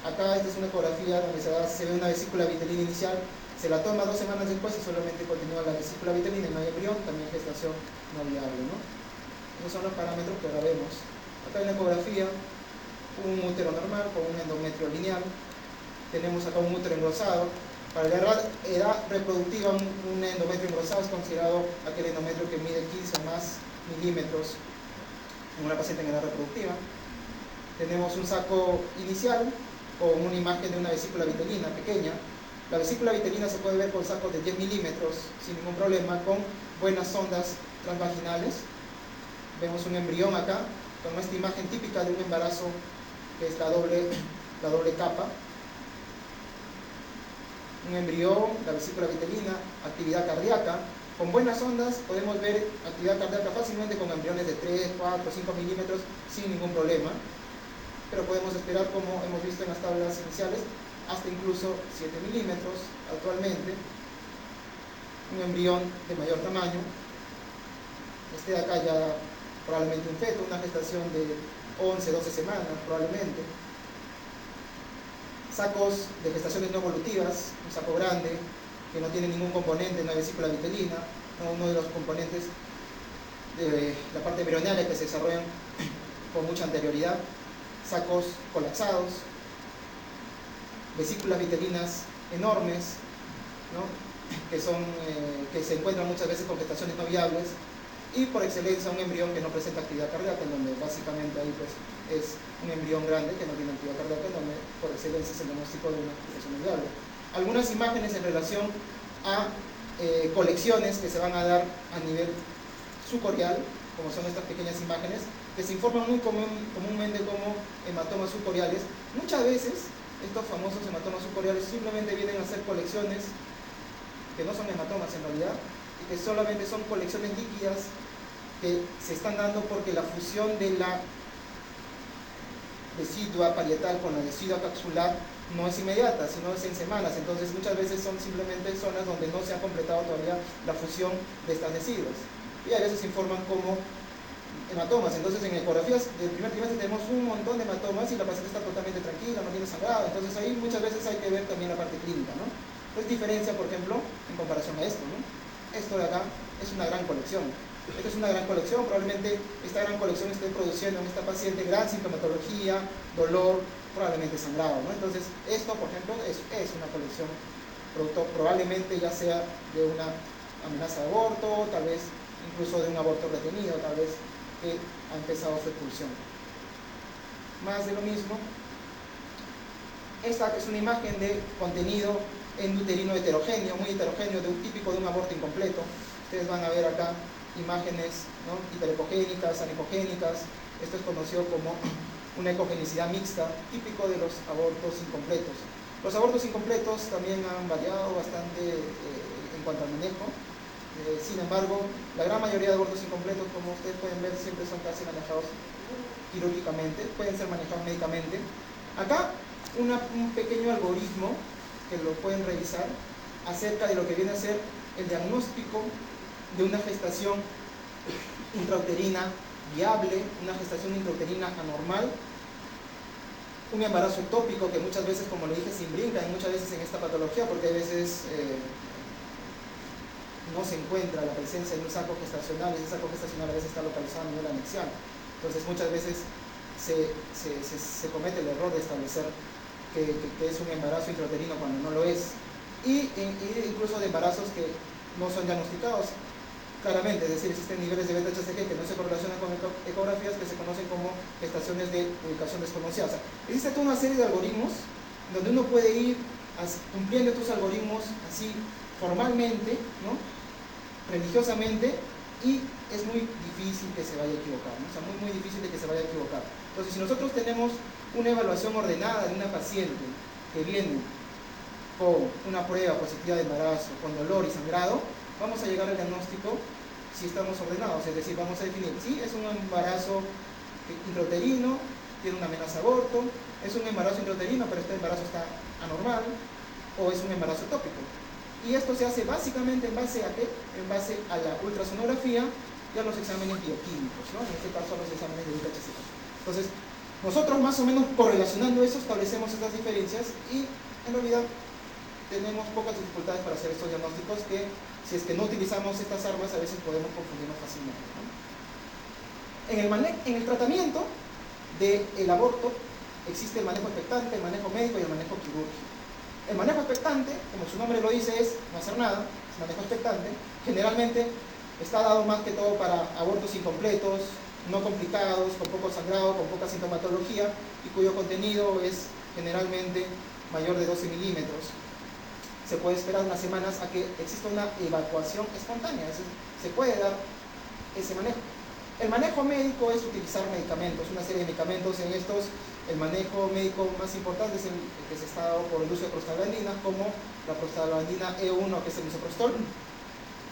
Acá esta es una ecografía donde se ve una vesícula vitelina inicial, se la toma 2 semanas después y solamente continúa la vesícula vitelina y no hay embrión, también gestación no viable, ¿no? Esos son los parámetros que ahora vemos. Acá en la ecografía, un útero normal con un endometrio lineal. Tenemos acá un útero engrosado. Para la edad reproductiva, un endometrio engrosado es considerado aquel endometrio que mide 15 o más milímetros en una paciente en edad reproductiva. Tenemos un saco inicial con una imagen de una vesícula vitelina pequeña. La vesícula vitelina se puede ver con sacos de 10 milímetros sin ningún problema, con buenas sondas transvaginales. Vemos un embrión acá, con esta imagen típica de un embarazo, que es la doble capa. Un embrión, la vesícula vitelina, actividad cardíaca. Con buenas ondas podemos ver actividad cardíaca fácilmente con embriones de 3, 4, 5 milímetros sin ningún problema. Pero podemos esperar, como hemos visto en las tablas iniciales, hasta incluso 7 milímetros actualmente. Un embrión de mayor tamaño. Este de acá ya probablemente un feto, una gestación de 11, 12 semanas probablemente. Sacos de gestaciones no evolutivas, un saco grande que no tiene ningún componente en la vesícula vitelina, ¿no? Uno de los componentes de la parte embrionaria que se desarrollan con mucha anterioridad. Sacos colapsados, vesículas vitelinas enormes, ¿no? que se encuentran muchas veces con gestaciones no viables, y por excelencia un embrión que no presenta actividad cardíaca, en donde básicamente ahí pues es un embrión grande que no tiene actividad cardíaca, en donde por excelencia es el diagnóstico de una gestación no viable. Algunas imágenes en relación a colecciones que se van a dar a nivel subcorial, como son estas pequeñas imágenes, que se informan muy comúnmente como hematomas subcoriales. Muchas veces estos famosos hematomas subcoriales simplemente vienen a ser colecciones que no son hematomas en realidad, y que solamente son colecciones líquidas que se están dando porque la fusión de la decidua parietal con la decidua capsular no es inmediata, sino es en semanas. Entonces muchas veces son simplemente zonas donde no se ha completado todavía la fusión de estas deciduas, y a veces se informan como hematomas. Entonces en ecografías del primer trimestre tenemos un montón de hematomas y la paciente está totalmente tranquila, no tiene sangrado. Entonces ahí muchas veces hay que ver también la parte clínica, ¿no? Entonces diferencia, por ejemplo, en comparación a esto, ¿no? Esto de acá es una gran colección. Esto es una gran colección. Probablemente esta gran colección esté produciendo en esta paciente gran sintomatología, dolor, probablemente sangrado, ¿no? Entonces esto, por ejemplo, es una colección producto probablemente ya sea de una amenaza de aborto, tal vez incluso de un aborto retenido, tal vez que ha empezado su expulsión. Más de lo mismo. Esta es una imagen de contenido endouterino heterogéneo, muy heterogéneo, típico de un aborto incompleto. Ustedes van a ver acá imágenes, ¿no?, hiperecogénicas, anicogénicas. Esto es conocido como una ecogenicidad mixta, típico de los abortos incompletos. Los abortos incompletos también han variado bastante en cuanto al manejo. Sin embargo, la gran mayoría de abortos incompletos, como ustedes pueden ver, siempre son casi manejados quirúrgicamente, pueden ser manejados médicamente. Acá un pequeño algoritmo que lo pueden revisar acerca de lo que viene a ser el diagnóstico de una gestación intrauterina viable, una gestación intrauterina anormal, un embarazo ectópico que muchas veces, como le dije, se imbrinca muchas veces en esta patología, porque a veces no se encuentra la presencia de un saco gestacional, y ese saco gestacional a veces está localizado a nivel anexial. Entonces muchas veces se comete el error de establecer que es un embarazo intrauterino cuando no lo es, y incluso de embarazos que no son diagnosticados claramente, es decir, existen niveles de beta HCG que no se correlacionan con ecografías que se conocen como gestaciones de ubicación desconocida. O sea, existe toda una serie de algoritmos donde uno puede ir cumpliendo estos algoritmos así formalmente, ¿no?, religiosamente, y es muy difícil que se vaya a equivocar, ¿no? O sea, muy difícil de que se vaya a equivocar. Entonces, si nosotros tenemos una evaluación ordenada de una paciente que viene con una prueba positiva de embarazo, con dolor y sangrado, vamos a llegar al diagnóstico si estamos ordenados, es decir, vamos a definir si es un embarazo intrauterino, tiene una amenaza de aborto, es un embarazo intrauterino pero este embarazo está anormal, o es un embarazo ectópico. Y esto se hace básicamente en base a ¿qué? En base a la ultrasonografía y a los exámenes bioquímicos, ¿no? En este caso a los exámenes de VHC. Entonces, nosotros más o menos correlacionando eso establecemos estas diferencias, y en realidad tenemos pocas dificultades para hacer estos diagnósticos, que si es que no utilizamos estas armas a veces podemos confundirnos fácilmente, ¿no? En el tratamiento del aborto existe el manejo expectante, el manejo médico y el manejo quirúrgico. El manejo expectante, como su nombre lo dice, es no hacer nada, es manejo expectante. Generalmente está dado más que todo para abortos incompletos, no complicados, con poco sangrado, con poca sintomatología y cuyo contenido es generalmente mayor de 12 milímetros. Se puede esperar unas semanas a que exista una evacuación espontánea, es decir, se puede dar ese manejo. El manejo médico es utilizar medicamentos, una serie de medicamentos. En estos, el manejo médico más importante es el que se está dado por el uso de prostaglandinas, como la prostaglandina E1, que es el misoprostol,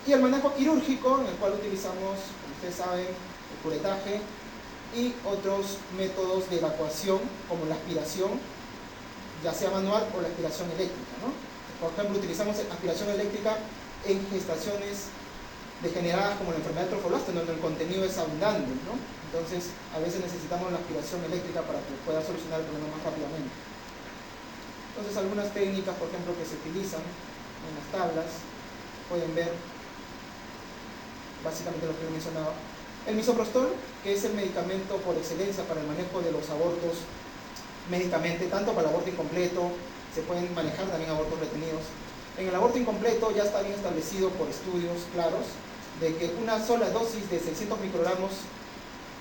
y el manejo quirúrgico, en el cual utilizamos, como ustedes saben, el curetaje y otros métodos de evacuación, como la aspiración, ya sea manual o la aspiración eléctrica, ¿no? Por ejemplo, utilizamos aspiración eléctrica en gestaciones degeneradas como la enfermedad de Trofoblasta, donde el contenido es abundante, ¿no? Entonces, a veces necesitamos la aspiración eléctrica para que pueda solucionar el problema más rápidamente. Entonces, algunas técnicas, por ejemplo, que se utilizan en las tablas, pueden ver básicamente lo que he mencionado. El misoprostol, que es el medicamento por excelencia para el manejo de los abortos médicamente, tanto para el aborto incompleto, se pueden manejar también abortos retenidos. En el aborto incompleto ya está bien establecido por estudios claros de que una sola dosis de 600 microgramos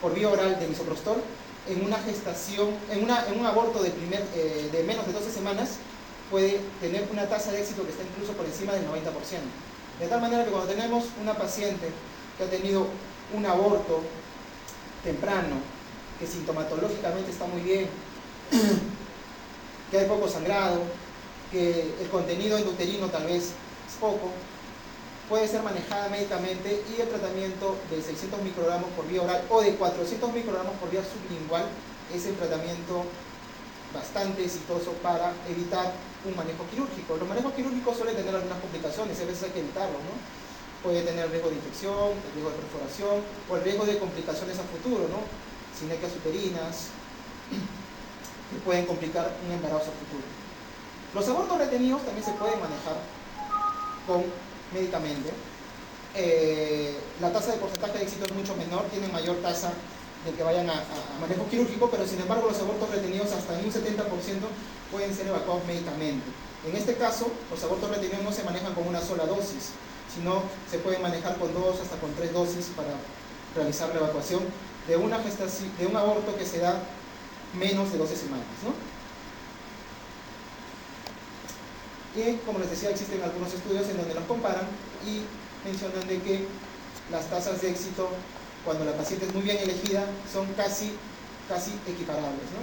por vía oral de misoprostol en una gestación, en un aborto de menos de 12 semanas puede tener una tasa de éxito que está incluso por encima del 90%. De tal manera que cuando tenemos una paciente que ha tenido un aborto temprano, que sintomatológicamente está muy bien, que hay poco sangrado, que el contenido endouterino tal vez es poco, puede ser manejada médicamente, y el tratamiento de 600 microgramos por vía oral o de 400 microgramos por vía sublingual es el tratamiento bastante exitoso para evitar un manejo quirúrgico. Los manejos quirúrgicos suelen tener algunas complicaciones, a veces hay que evitarlos, ¿no? Puede tener riesgo de infección, el riesgo de perforación o el riesgo de complicaciones a futuro, ¿no? Sinequias uterinas, que pueden complicar un embarazo a futuro. Los abortos retenidos también se pueden manejar con medicamento. La tasa de porcentaje de éxito es mucho menor, tienen mayor tasa de que vayan a manejo quirúrgico, pero sin embargo los abortos retenidos hasta en un 70% pueden ser evacuados médicamente. En este caso, los abortos retenidos no se manejan con una sola dosis, sino se pueden manejar con 2 hasta con 3 dosis para realizar la evacuación de una gestación, de un aborto que se da menos de 12 semanas, ¿no? Y como les decía, existen algunos estudios en donde los comparan y mencionan de que las tasas de éxito cuando la paciente es muy bien elegida son casi equiparables, ¿no?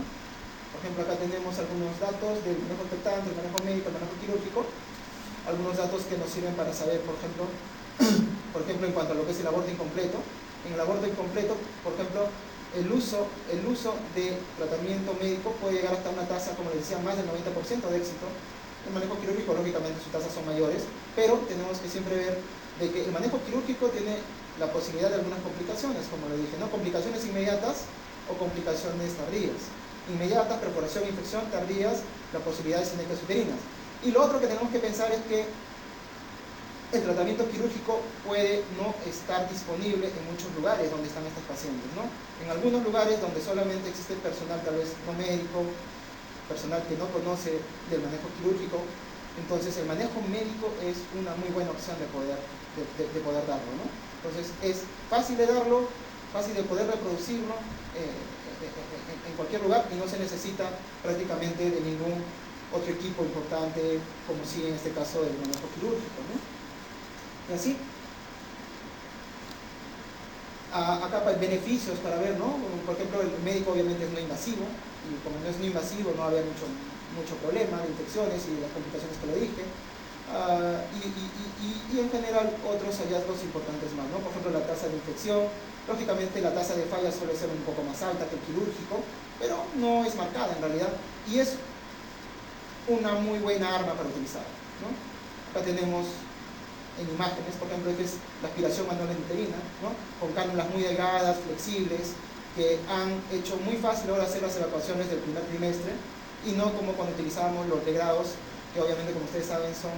Por ejemplo, acá tenemos algunos datos del manejo expectante, el manejo médico, el manejo quirúrgico, algunos datos que nos sirven para saber, por ejemplo, en cuanto a lo que es el aborto incompleto. En el aborto incompleto, por ejemplo, el uso de tratamiento médico puede llegar hasta una tasa, como les decía, más del 90% de éxito. El manejo quirúrgico, lógicamente, sus tasas son mayores, pero tenemos que siempre ver de que el manejo quirúrgico tiene la posibilidad de algunas complicaciones, como le dije, ¿no? Complicaciones inmediatas o complicaciones tardías. Inmediatas, perforación, infección; tardías, la posibilidad de sinequias uterinas. Y lo otro que tenemos que pensar es que el tratamiento quirúrgico puede no estar disponible en muchos lugares donde están estas pacientes, ¿no? En algunos lugares donde solamente existe personal tal vez no médico, personal que no conoce del manejo quirúrgico, entonces el manejo médico es una muy buena opción de poder darlo, ¿no? Entonces es fácil de darlo, fácil de poder reproducirlo en cualquier lugar, y no se necesita prácticamente de ningún otro equipo importante, como sí en este caso del manejo quirúrgico, ¿no? Y así. Acá hay beneficios para ver, ¿no? Por ejemplo, el médico obviamente es no invasivo, y como no es no invasivo no había mucho problema de infecciones y de las complicaciones que le dije. Y en general otros hallazgos importantes más, ¿no? Por ejemplo, la tasa de infección. Lógicamente la tasa de falla suele ser un poco más alta que el quirúrgico, pero no es marcada en realidad, y es una muy buena arma para utilizar, ¿no? Acá tenemos en imágenes, por ejemplo, que es la aspiración manual endouterina, ¿no? Con cánulas muy delgadas, flexibles, que han hecho muy fácil ahora hacer las evacuaciones del primer trimestre, y no como cuando utilizábamos los degrados, que obviamente, como ustedes saben, son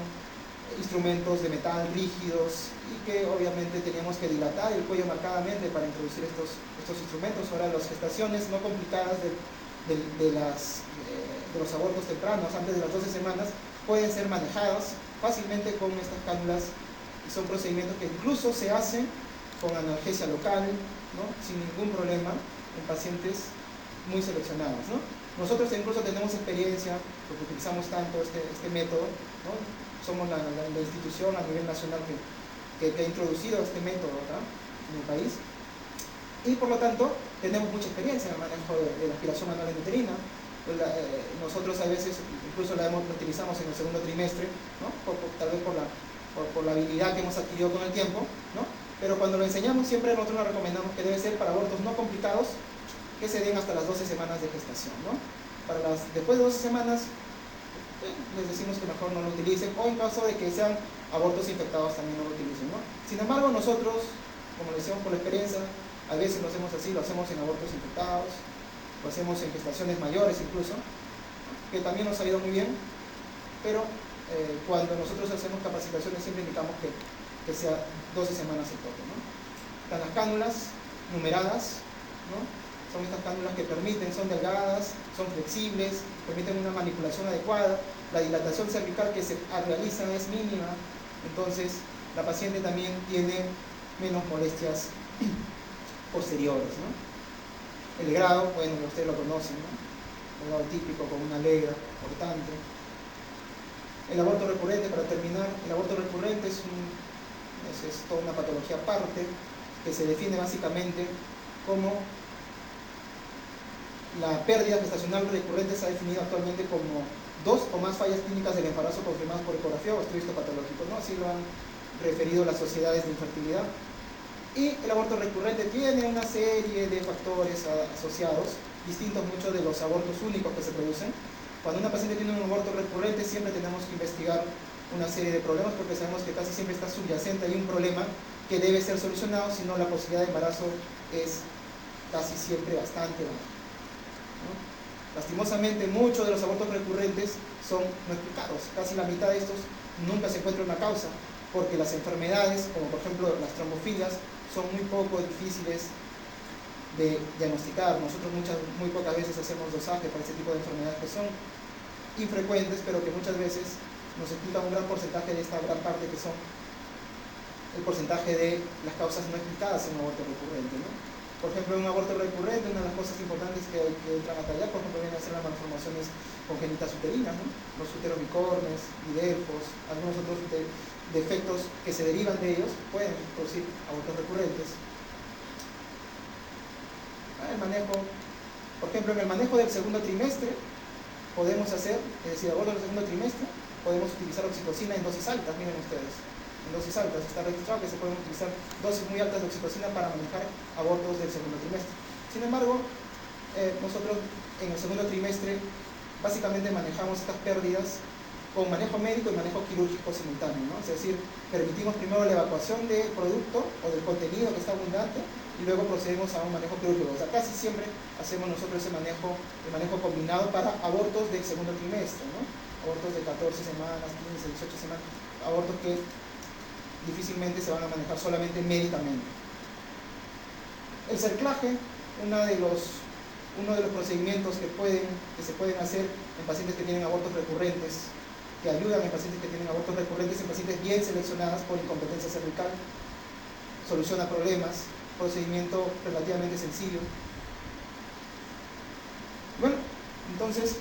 instrumentos de metal rígidos y que obviamente teníamos que dilatar el cuello marcadamente para introducir estos instrumentos. Ahora las gestaciones no complicadas de los abortos tempranos, antes de las 12 semanas, pueden ser manejadas fácilmente con estas cánulas, y son procedimientos que incluso se hacen con analgesia local, ¿no? Sin ningún problema, en pacientes muy seleccionados, ¿no? Nosotros incluso tenemos experiencia, porque utilizamos tanto este método, ¿no? Somos la institución a nivel nacional que ha introducido este método acá en el país, y por lo tanto tenemos mucha experiencia en el manejo de la aspiración anal uterina. Nosotros a veces incluso la utilizamos en el segundo trimestre, ¿no? Tal vez por la habilidad que hemos adquirido con el tiempo, ¿no? Pero cuando lo enseñamos siempre nosotros lo recomendamos que debe ser para abortos no complicados que se den hasta las 12 semanas de gestación, ¿no? Después de 12 semanas les decimos que mejor no lo utilicen, o en caso de que sean abortos infectados también no lo utilicen, ¿no? Sin embargo, nosotros, como le decimos por la experiencia, a veces lo hacemos así, lo hacemos en abortos infectados, lo hacemos en gestaciones mayores incluso, que también nos ha ido muy bien, pero cuando nosotros hacemos capacitaciones siempre indicamos que sea 12 semanas el toque, ¿no? Están las cánulas numeradas, ¿no? Son estas cánulas que son delgadas, son flexibles, permiten una manipulación adecuada, la dilatación cervical que se realiza es mínima, entonces la paciente también tiene menos molestias posteriores, ¿no? El grado, bueno, ustedes lo conocen, ¿no? El grado típico con una alegra cortante. El aborto recurrente, para terminar, el aborto recurrente es toda una patología aparte que se define básicamente como la pérdida gestacional recurrente. Se ha definido actualmente como 2 o más fallas clínicas del embarazo confirmadas por ecografía o estudio histopatológico, ¿no? Así lo han referido las sociedades de infertilidad. Y el aborto recurrente tiene una serie de factores asociados, distintos muchos de los abortos únicos que se producen. Cuando una paciente tiene un aborto recurrente siempre tenemos que investigar una serie de problemas, porque sabemos que casi siempre está subyacente, hay un problema que debe ser solucionado, si no la posibilidad de embarazo es casi siempre bastante baja, ¿no? Lastimosamente muchos de los abortos recurrentes son no explicados, casi la mitad de estos nunca se encuentra una causa, porque las enfermedades, como por ejemplo las trombofilias, son muy poco difíciles de diagnosticar. Nosotros muy pocas veces hacemos dosaje para este tipo de enfermedades que son infrecuentes, pero que muchas veces nos explican un gran porcentaje de esta gran parte que son el porcentaje de las causas no explicadas en un aborto recurrente, ¿no? Por ejemplo, en un aborto recurrente, una de las cosas importantes que entran a tallar, por ejemplo, vienen a ser las malformaciones congénitas uterinas, ¿no? Los úteros bicornes, bidelfos, algunos otros defectos que se derivan de ellos pueden producir abortos recurrentes. El manejo, por ejemplo, en el manejo del segundo trimestre podemos hacer, es decir, aborto del segundo trimestre, podemos utilizar oxitocina en dosis altas. Miren ustedes, en dosis altas está registrado que se pueden utilizar dosis muy altas de oxitocina para manejar abortos del segundo trimestre. Sin embargo, nosotros en el segundo trimestre básicamente manejamos estas pérdidas con manejo médico y manejo quirúrgico simultáneo, ¿no? Es decir, permitimos primero la evacuación del producto o del contenido que está abundante y luego procedemos a un manejo quirúrgico. O sea, casi siempre hacemos nosotros el manejo combinado para abortos del segundo trimestre, ¿no? Abortos de 14 semanas, 15, 18 semanas, abortos que difícilmente se van a manejar solamente médicamente. El cerclaje, uno de los procedimientos que se pueden hacer en pacientes que tienen abortos recurrentes, que ayudan en pacientes que tienen abortos recurrentes, en pacientes bien seleccionadas por incompetencia cervical, soluciona problemas, procedimiento relativamente sencillo. Bueno, entonces